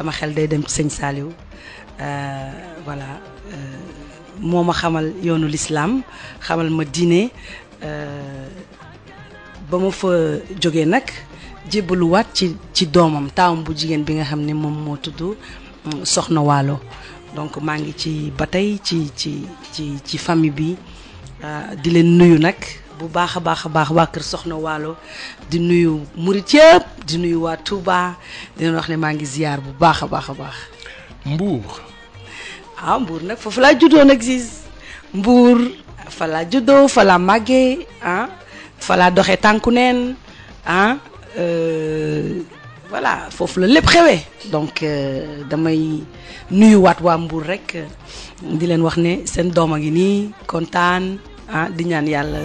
sama xel day dem ci sëñ Saliou voilà moo ma xamal yoonu l'islam xamal ma diine ba ma fa jógee nag jébbaluwaat ci doomam taawam bu jigéen bi nga xam ne moom moo tudd Soxna Waalo donc maa ngi ci ba tey ci famille bi di leen nuyu nag bu baax a baax a baax waa kër Soxna Waalo di nuyu murit yëpp di nuyu waa Touba di leen wax ne maa ngi ziyaar bu baax a baax a baax. Mbour. Mbour nag foofu laa juddoo nag gis Mbour fa laa juddoo fa laa màggee fa laa doxee tànku neen voilà foofu la lépp xewee donc damay nuyuwaat waa Mbour rek di leen wax ne seen doom a ngi nii kontaan di ñaan yàlla.